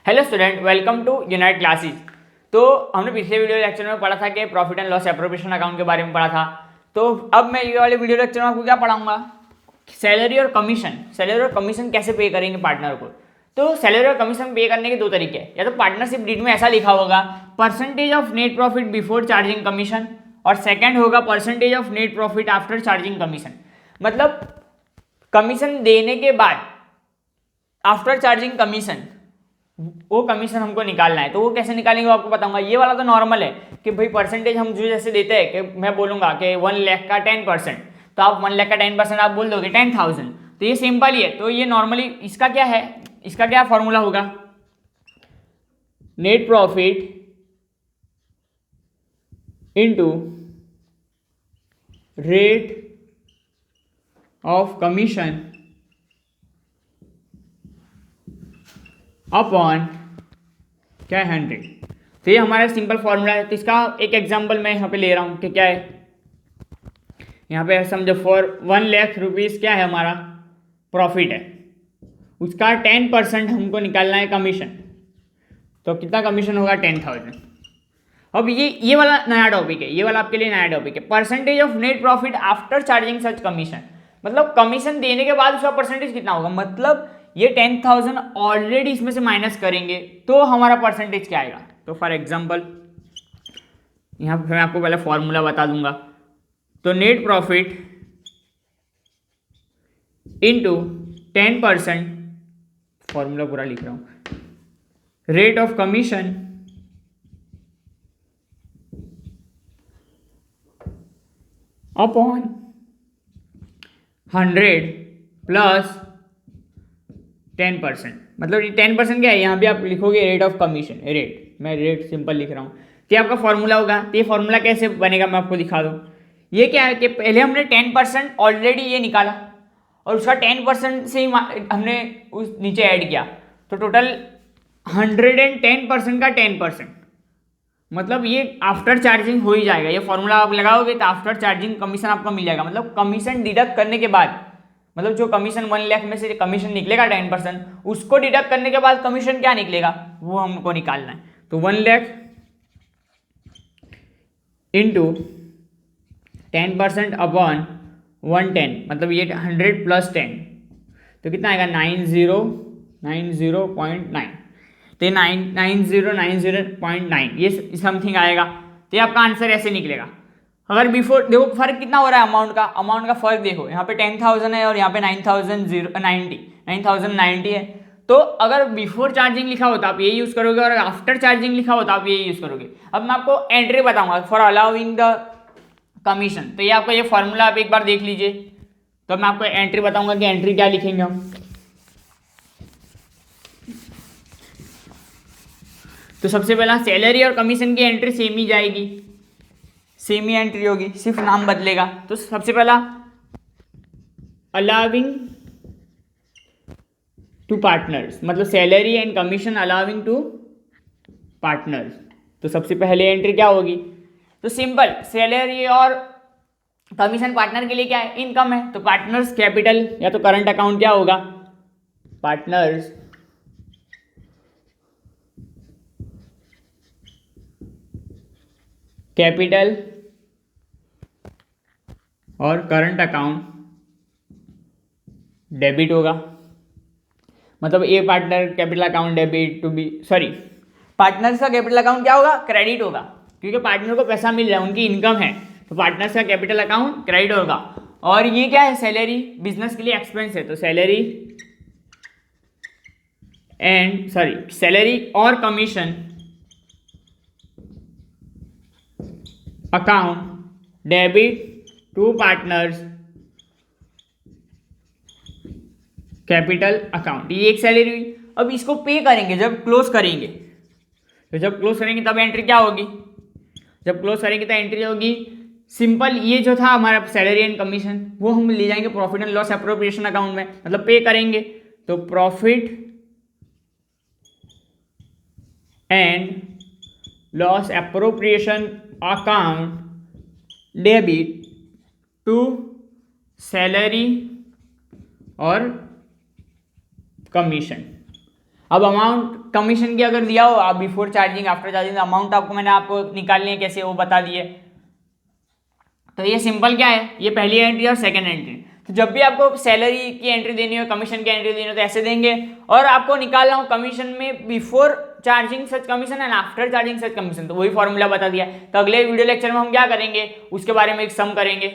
Hello student, welcome to unite classes. तो हमने पिछले वीडियो लेक्चर में पढ़ा था कि profit and loss appropriation account के बारे में पढ़ा था। तो अब मैं ये वाले वीडियो लेक्चर में आपको क्या पढ़ाऊंगा, सैलरी और कमीशन। सैलरी और कमीशन कैसे पे करेंगे पार्टनर को। तो सैलरी और कमीशन पे करने के दो तरीके हैं। या तो पार्टनरशिप डीड में ऐसा लिखा होगा percentage of net profit before charging commission, और सेकेंड होगा percentage of net profit after charging commission. मतलब कमीशन देने के बाद आफ्टर चार्जिंग कमीशन वो कमीशन हमको निकालना है। तो वो कैसे निकालेंगे वो आपको बताऊंगा। ये वाला तो नॉर्मल है कि भाई परसेंटेज हम जो जैसे देते हैं कि मैं बोलूंगा कि 1 लाख का 10%, तो आप 1 लाख का 10% आप बोल दोगे 10,000। तो ये सिंपल ही है। तो ये नॉर्मली इसका क्या है, इसका क्या फॉर्मूला होगा, net profit into rate of commission upon क्या है 100। तो ये हमारा सिंपल फॉर्मूला है। तो इसका एक एग्जांपल मैं यहाँ पे ले रहा हूँ कि क्या है, यहाँ पे समझो फॉर 1 लाख रुपीज़ क्या है हमारा प्रॉफिट है, उसका 10% हमको निकालना है कमीशन। तो कितना कमीशन होगा 10,000। अब ये वाला नया टॉपिक है, ये वाला आपके लिए नया टॉपिक है। Percentage of net profit after charging such commission, मतलब कमीशन देने के बाद उसका परसेंटेज कितना होगा। मतलब ये 10,000 ऑलरेडी इसमें से माइनस करेंगे तो हमारा परसेंटेज क्या आएगा। तो फॉर एग्जांपल यहाँ पे मैं आपको पहले फॉर्मूला बता दूंगा। तो नेट प्रॉफिट इनटू 10%, फॉर्मूला पूरा लिख रहा हूँ, rate of commission upon 100 plus 10%। मतलब ये 10% क्या है, यहाँ भी आप लिखोगे रेट ऑफ कमीशन, रेट, मैं रेट सिंपल लिख रहा हूँ। तो ये आपका फॉर्मूला होगा। तो ये फॉर्मूला कैसे बनेगा मैं आपको दिखा दूँ। ये क्या है कि पहले हमने 10% ऑलरेडी ये निकाला और उसका 10% से ही हमने उस नीचे ऐड किया, तो टोटल 110% का 10%, मतलब ये आफ्टर चार्जिंग हो ही जाएगा। ये फॉर्मूला आप लगाओगे तो आफ्टर चार्जिंग कमीशन आपको मिल जाएगा। मतलब कमीशन डिडक्ट करने के बाद, मतलब जो कमीशन 1 लाख में से कमीशन निकलेगा 10%, उसको डिडक्ट करने के बाद कमीशन क्या निकलेगा वो हमको निकालना है। तो 1 लाख इंटू 10% अपॉन 110, मतलब ये 100 प्लस 10, तो कितना आएगा 90.9। तो ये 90.9 ये समथिंग आएगा। तो ये आपका आंसर ऐसे निकलेगा। अगर बिफोर देखो फर्क कितना हो रहा है, अमाउंट का फर्क देखो, यहाँ पे 10,000 है और यहाँ पे 9,090 है। तो अगर बिफोर चार्जिंग लिखा हो तो आप ये यूज करोगे, और आफ्टर चार्जिंग लिखा हो तो आप ये यूज करोगे। अब मैं आपको एंट्री बताऊंगा फॉर अलाउिंग द कमीशन। तो ये आपको ये फॉर्मूला आप एक बार देख लीजिए। तो मैं आपको एंट्री बताऊंगा कि एंट्री क्या लिखेंगे हम। तो सबसे पहला सैलरी और कमीशन की एंट्री सेम ही जाएगी, सेम ही एंट्री होगी, सिर्फ नाम बदलेगा। तो सबसे पहला अलाउिंग टू पार्टनर्स, मतलब salary and commission allowing to partners. तो सबसे पहले एंट्री क्या होगी, तो सिंपल सैलरी और कमीशन पार्टनर के लिए क्या है, इनकम है। तो पार्टनर्स कैपिटल या तो करंट अकाउंट क्या होगा, पार्टनर्स कैपिटल और करंट अकाउंट डेबिट होगा। मतलब A partner capital account debit to B, sorry, partners का कैपिटल अकाउंट क्या होगा, क्रेडिट होगा, क्योंकि पार्टनर को पैसा मिल रहा है, उनकी इनकम है। तो पार्टनर्स का कैपिटल अकाउंट क्रेडिट होगा। और ये क्या है, सैलरी, बिजनेस के लिए एक्सपेंस है। तो सैलरी और commission account debit to partners capital account. ये एक सैलरी हुई। अब इसको पे करेंगे जब क्लोज करेंगे। तो जब क्लोज करेंगे तब एंट्री क्या होगी, जब क्लोज करेंगे तो एंट्री होगी सिंपल, ये जो था हमारा सैलरी एंड कमीशन वो हम ले जाएंगे profit and loss appropriation account में, मतलब पे करेंगे। तो profit and loss appropriation account debit to salary और कमीशन। अब अमाउंट कमीशन की अगर दिया हो आप before charging after charging amount आपको मैंने आपको निकालनी है कैसे वो बता दिए। तो ये सिंपल क्या है, ये पहली एंट्री और सेकंड एंट्री। तो जब भी आपको सैलरी की एंट्री देनी हो, कमीशन की एंट्री देनी हो तो ऐसे देंगे, और आपको निकालना हो कमीशन में before charging such commission and after charging such commission, तो वही फॉर्मूला बता दिया। तो अगले वीडियो लेक्चर में हम क्या करेंगे उसके बारे में एक सम करेंगे।